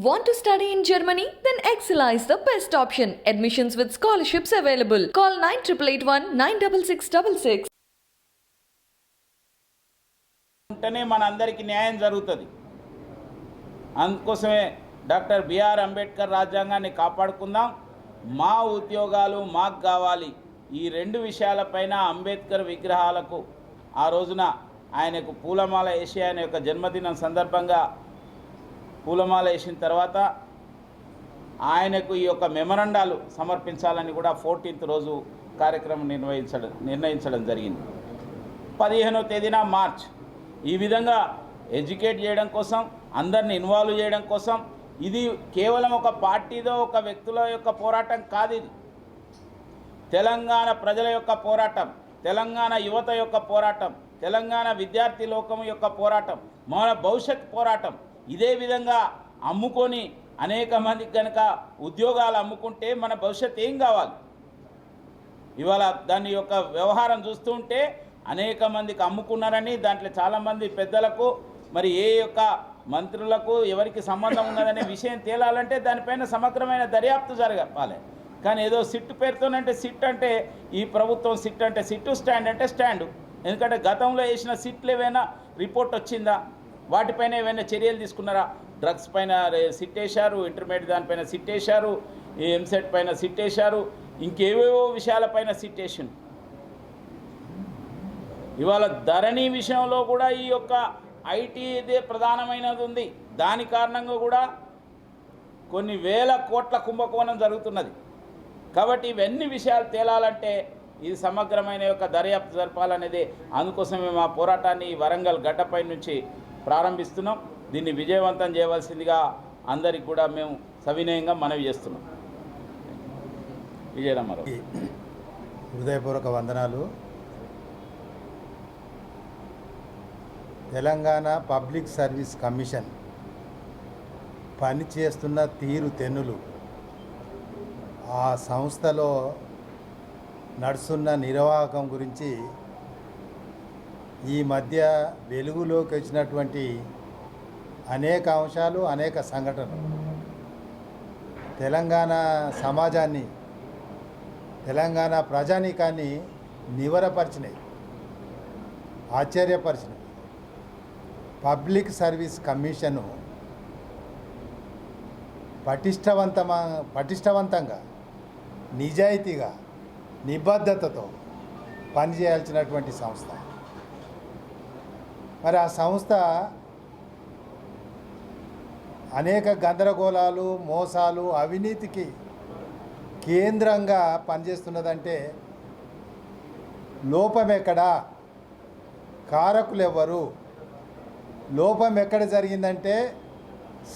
Want to study in Germany? Then Excella is the best option. Admissions with scholarships available. Call 9881 96666. ఉంటేనే మనందరికీ న్యాయం జరుగుతుంది. అందుకోసమే doctor BR Ambedkar రాజ్యాంగాన్ని కాపాడుకుందాం. మా ఉద్యోగాలు మాకు కావాలి. ఈ రెండు విషయాలపైన అంబేద్కర్ విగ్రహాలకు ఆ రోజున ఆయనకు పూలమాల వేసి ఆయన యొక్క జన్మదినం సందర్భంగా పూలమాల వేసిన తర్వాత ఆయనకు ఈ యొక్క మెమరండాలు సమర్పించాలని కూడా 14th రోజు కార్యక్రమం నిర్ణయించడం జరిగింది. 15వ తేదీన మార్చ్. ఈ విధంగా ఎడ్యుకేట్ చేయడం కోసం, అందరిని ఇన్వాల్వ్ చేయడం కోసం, ఇది కేవలం ఒక పార్టీదో ఒక వ్యక్తుల యొక్క పోరాటం కాదు. ఇది తెలంగాణ ప్రజల యొక్క పోరాటం, తెలంగాణ యువత యొక్క పోరాటం, తెలంగాణ విద్యార్థి లోకం యొక్క పోరాటం, మన భవిష్యత్ పోరాటం. ఇదే విధంగా అమ్ముకొని అనేక మందికి కనుక ఉద్యోగాలు అమ్ముకుంటే మన భవిష్యత్తు ఏం కావాలి? ఇవాళ దాని యొక్క వ్యవహారం చూస్తూ ఉంటే అనేక మందికి అమ్ముకున్నారని, దాంట్లో చాలామంది పెద్దలకు మరి ఏ యొక్క మంత్రులకు ఎవరికి సంబంధం ఉన్నదనే విషయం తేలాలంటే దానిపైన సమగ్రమైన దర్యాప్తు జరగాలి. కానీ ఏదో సిట్ పేరుతోనంటే సిట్ అంటే ఈ ప్రభుత్వం సిట్ అంటే సిట్టు, స్టాండ్ అంటే స్టాండు. ఎందుకంటే గతంలో వేసిన సిట్లు ఏవైనా రిపోర్ట్ వచ్చిందా? వాటిపైన ఏమైనా చర్యలు తీసుకున్నారా? డ్రగ్స్ పైన సిట్ వేశారు, ఇంటర్మీడియట్ దానిపైన సిట్ వేశారు, ఎంసెట్ పైన సిట్ వేశారు, ఇంకేవేవో విషయాలపైన సిట్ వేసిండు. ఇవాళ ధరణి విషయంలో కూడా ఈ యొక్క ఐటీ ఇదే ప్రధానమైనది ఉంది. దాని కారణంగా కూడా కొన్ని వేల కోట్ల కుంభకోణం జరుగుతున్నది. కాబట్టి ఇవన్నీ విషయాలు తేలాలంటే ఇది సమగ్రమైన యొక్క దర్యాప్తు జరపాలనేది. అందుకోసమే మా పోరాటాన్ని వరంగల్ గడ్డపై నుంచి ప్రారంభిస్తున్నాం. దీన్ని విజయవంతం చేయవలసిందిగా అందరికి కూడా మేము సవినయంగా మనవి చేస్తున్నాం. విజయరామారావు. హృదయపూర్వక వందనాలు. తెలంగాణ పబ్లిక్ సర్వీస్ కమిషన్ పనిచేస్తున్న తీరు తెన్నులు, ఆ సంస్థలో నడుస్తున్న నిర్వాహకం గురించి ఈ మధ్య వెలుగులోకి వచ్చినటువంటి అనేక అంశాలు, అనేక సంఘటనలు తెలంగాణ సమాజాన్ని, తెలంగాణ ప్రజానీకాన్ని నివరపరిచినాయి, ఆశ్చర్యపరిచినాయి. పబ్లిక్ సర్వీస్ కమిషను పటిష్టవంతంగా, నిజాయితీగా, నిబద్ధతతో పనిచేయాల్సినటువంటి సంస్థ. మరి ఆ సంస్థ అనేక గందరగోళాలు, మోసాలు, అవినీతికి కేంద్రంగా పనిచేస్తున్నదంటే లోపం ఎక్కడా? కారకులు ఎవరు? లోపం ఎక్కడ జరిగిందంటే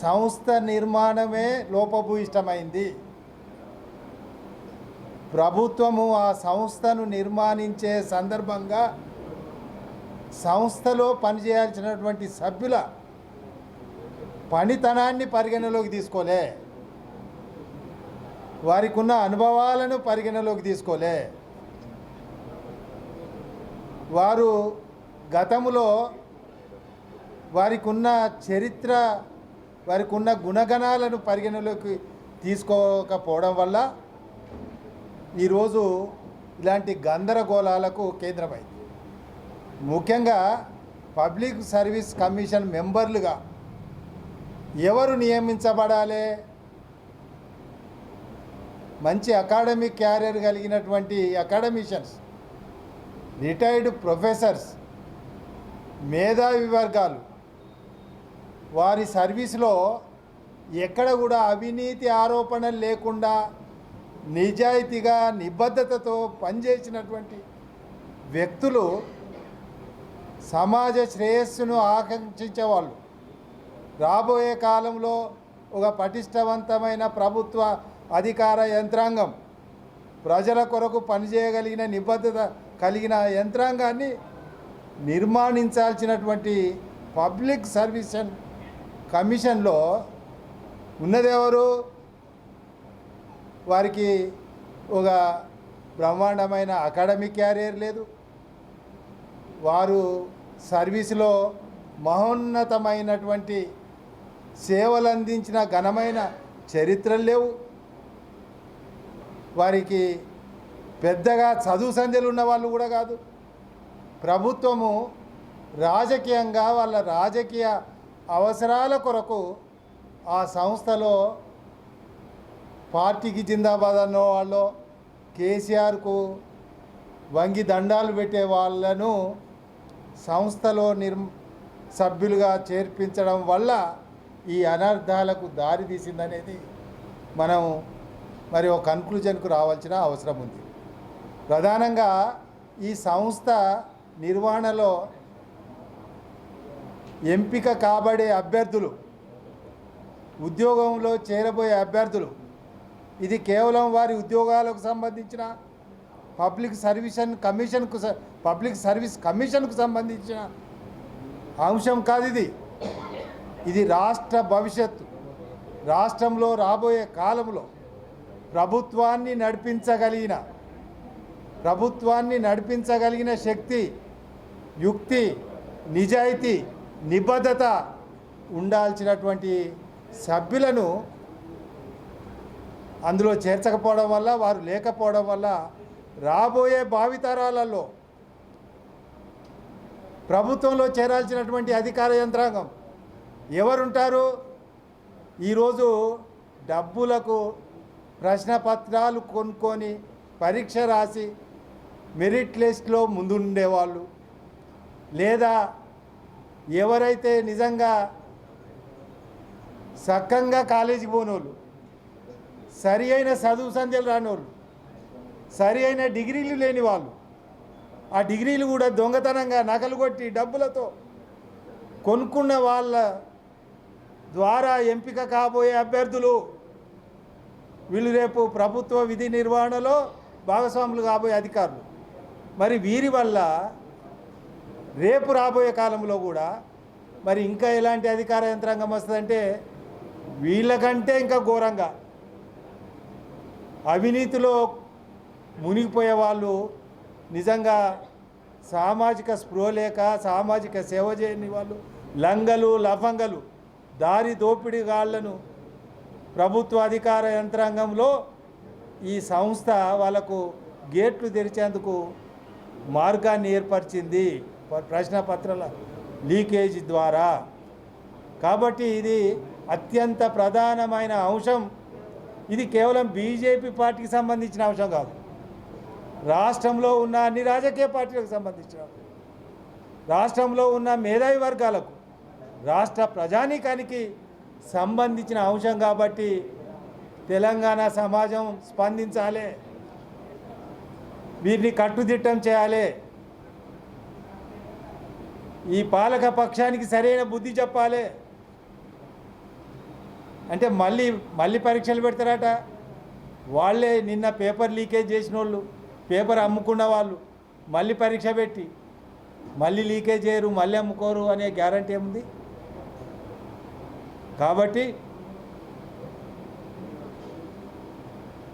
సంస్థ నిర్మాణమే లోపభూయిష్టమైంది. ప్రభుత్వము ఆ సంస్థను నిర్మాణించే సందర్భంగా సంస్థలో పనిచేయాల్సినటువంటి సభ్యుల పనితనాన్ని పరిగణలోకి తీసుకోలే, వారికి ఉన్న అనుభవాలను పరిగణలోకి తీసుకోలే. వారు గతములో వారికి ఉన్న చరిత్ర, వారికి ఉన్న గుణగణాలను పరిగణలోకి తీసుకోకపోవడం వల్ల ఈరోజు ఇలాంటి గందరగోళాలకు కేంద్రమైంది. ముఖ్యంగా పబ్లిక్ సర్వీస్ కమిషన్ మెంబర్లుగా ఎవరు నియమించబడాలి? మంచి అకాడమిక్ క్యారియర్ కలిగినటువంటి అకాడమిషియన్స్, రిటైర్డ్ ప్రొఫెసర్స్, మేధావి వర్గాలు వారి సర్వీస్లో ఎక్కడ కూడా అవినీతి ఆరోపణలు లేకుండా నిజాయితీగా, నిబద్ధతతో పనిచేసినటువంటి వ్యక్తులు, సమాజ శ్రేయస్సును ఆకాంక్షించేవాళ్ళు రాబోయే కాలంలో ఒక పటిష్టవంతమైన ప్రభుత్వ అధికార యంత్రాంగం, ప్రజల కొరకు పనిచేయగలిగిన నిబద్ధత కలిగిన యంత్రాంగాన్ని నిర్మాణించాల్సినటువంటి పబ్లిక్ సర్వీస్ కమిషన్లో ఉన్నదెవరు? వారికి ఒక బ్రహ్మాండమైన అకాడమిక్ క్యారియర్ లేదు. వారు సర్వీసులో మహోన్నతమైనటువంటి సేవలు అందించిన ఘనమైన చరిత్రలు లేవు. వారికి పెద్దగా చదువు సంధ్యలు ఉన్న వాళ్ళు కూడా కాదు. ప్రభుత్వము రాజకీయంగా వాళ్ళ రాజకీయ అవసరాల కొరకు ఆ సంస్థలో పార్టీకి జిందాబాద్ అన్న వాళ్ళు, కేసీఆర్కు వంగి దండాలు పెట్టే వాళ్ళను సంస్థలో సభ్యులుగా చేర్పించడం వల్ల ఈ అనర్థాలకు దారి తీసిందనేది మనం మరి ఒక కన్క్లూజన్కు రావాల్సిన అవసరం ఉంది. ప్రధానంగా ఈ సంస్థ నిర్వహణలో ఎంపిక కాబడే అభ్యర్థులు, ఉద్యోగంలో చేరబోయే అభ్యర్థులు, ఇది కేవలం వారి ఉద్యోగాలకు సంబంధించిన పబ్లిక్ సర్వీస్ కమిషన్కు సంబంధించిన అంశం కాదు. ఇది రాష్ట్ర భవిష్యత్తు, రాష్ట్రంలో రాబోయే కాలంలో ప్రభుత్వాన్ని నడిపించగలిగిన శక్తి, యుక్తి, నిజాయితీ, నిబద్ధత ఉండాల్సినటువంటి సభ్యులను అందులో చేర్చకపోవడం వల్ల, వారు లేకపోవడం వల్ల రాబోయే భావితరాలలో ప్రభుత్వంలో చేరాల్సినటువంటి అధికార యంత్రాంగం ఎవరుంటారు? ఈరోజు డబ్బులకు ప్రశ్నపత్రాలు కొనుక్కొని పరీక్ష రాసి మెరిట్ లిస్ట్లో ముందుండేవాళ్ళు, లేదా ఎవరైతే నిజంగా సక్కంగా కాలేజీకి పోనోళ్ళు, సరి అయిన చదువు సంధ్యలు రానోళ్ళు, సరి అయిన డిగ్రీలు లేని వాళ్ళు, ఆ డిగ్రీలు కూడా దొంగతనంగా నకలు కొట్టి డబ్బులతో కొనుక్కున్న వాళ్ళ ద్వారా ఎంపిక కాబోయే అభ్యర్థులు వీళ్ళు రేపు ప్రభుత్వ విధి నిర్వహణలో భాగస్వాములు కాబోయే అధికారులు. మరి వీరి వల్ల రేపు రాబోయే కాలంలో కూడా మరి ఇంకా ఎలాంటి అధికార యంత్రాంగం వస్తుందంటే వీళ్ళకంటే ఇంకా ఘోరంగా అవినీతిలో మునిగిపోయే వాళ్ళు, నిజంగా సామాజిక స్పృహ లేక సామాజిక సేవ చేయని వాళ్ళు, లంగలు లఫంగలు, దారి దోపిడీగాళ్లను ప్రభుత్వ అధికార యంత్రాంగంలో ఈ సంస్థ వాళ్ళకు గేట్లు తెరిచేందుకు మార్గాన్ని ఏర్పరిచింది ప్రశ్నపత్రాల లీకేజీ ద్వారా. కాబట్టి ఇది అత్యంత ప్రధానమైన అంశం. ఇది కేవలం బీజేపీ పార్టీకి సంబంధించిన అంశం కాదు, రాష్ట్రంలో ఉన్న అన్ని రాజకీయ పార్టీలకు సంబంధించిన, రాష్ట్రంలో ఉన్న మేధావి వర్గాలకు, రాష్ట్ర ప్రజానీకానికి సంబంధించిన అంశం. కాబట్టి తెలంగాణ సమాజం స్పందించాలి, వీరిని కట్టుదిట్టం చేయాలి, ఈ పాలక పక్షానికి సరైన బుద్ధి చెప్పాలి. అంటే మళ్ళీ పరీక్షలు పెడతారట. వాళ్ళే నిన్న పేపర్ లీకేజ్ చేసిన వాళ్ళు, పేపర్ అమ్ముకున్న వాళ్ళు మళ్ళీ పరీక్ష పెట్టి మళ్ళీ లీకేజ్ చేయరు, మళ్ళీ అమ్ముకోరు అనే గ్యారంటీ ఏముంది? కాబట్టి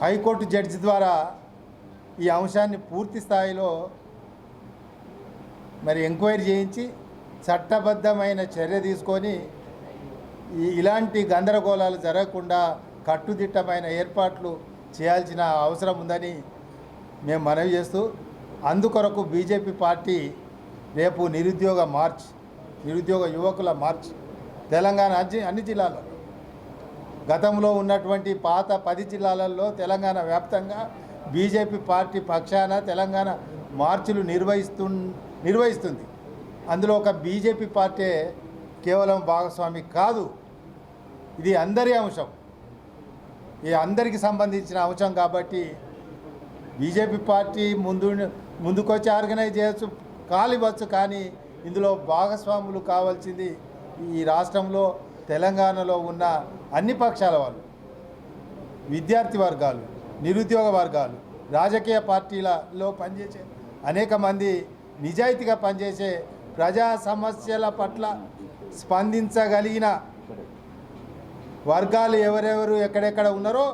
హైకోర్టు జడ్జి ద్వారా ఈ అంశాన్ని పూర్తి స్థాయిలో మరి ఎంక్వైరీ చేయించి చట్టబద్ధమైన చర్య తీసుకొని ఇలాంటి గందరగోళాలు జరగకుండా కట్టుదిట్టమైన ఏర్పాట్లు చేయాల్సిన అవసరం ఉందని మేము మనవి చేస్తూ, అందుకొరకు బీజేపీ పార్టీ రేపు నిరుద్యోగ యువకుల మార్చ్ తెలంగాణ అన్ని జిల్లాల్లో, గతంలో ఉన్నటువంటి పాత 10 జిల్లాలలో తెలంగాణ వ్యాప్తంగా బీజేపీ పార్టీ పక్షాన తెలంగాణ మార్చులు నిర్వహిస్తుంది. అందులో ఒక బీజేపీ పార్టీ కేవలం భాగస్వామి కాదు, ఇది అందరి అంశం, ఇది అందరికీ సంబంధించిన అంశం. కాబట్టి బీజేపీ పార్టీ ముందుకొచ్చి ఆర్గనైజ్ చేయవచ్చు, కాలివచ్చు, కానీ ఇందులో భాగస్వాములు కావాల్సింది ఈ రాష్ట్రంలో తెలంగాణలో ఉన్న అన్ని పక్షాల వాళ్ళు, విద్యార్థి వర్గాలు, నిరుద్యోగ వర్గాలు, రాజకీయ పార్టీలలో పనిచేసే అనేక మంది, నిజాయితీగా పనిచేసే ప్రజా సమస్యల పట్ల స్పందించగలిగిన వర్గాలు ఎవరెవరు ఎక్కడెక్కడ ఉన్నారో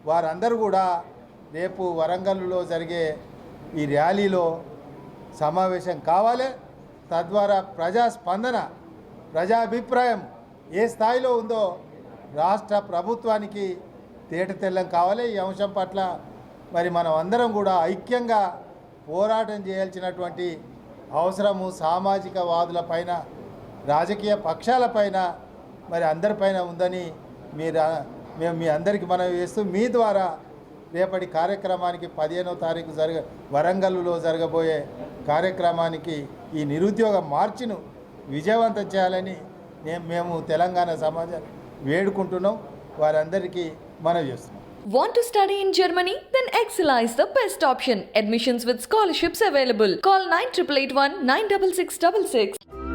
వారందరూ కూడా రేపు వరంగల్లో జరిగే ఈ ర్యాలీలో సమావేశం కావాలి. తద్వారా ప్రజాస్పందన, ప్రజాభిప్రాయం ఏ స్థాయిలో ఉందో రాష్ట్ర ప్రభుత్వానికి తేటతెల్లం కావాలి. ఈ అంశం పట్ల మరి మనం అందరం కూడా ఐక్యంగా పోరాటం చేయాల్సినటువంటి అవసరము సామాజిక వాదుల పైన, రాజకీయ పక్షాల పైన, మరి అందరిపైన ఉందని మేము మీ అందరికీ మనం చేస్తూ మీ ద్వారా రేపటి కార్యక్రమానికి 15వ తారీఖు వరంగల్లో జరగబోయే కార్యక్రమానికి ఈ నిరుద్యోగ మార్చిను విజయవంతం చేయాలని మేము తెలంగాణ సమాజాన్ని వేడుకుంటున్నాం. వారందరికీ మనవి చేస్తున్నాం. Want to study in Germany? Then Excella is the best option. Admissions with scholarships available. Call 9881 96666.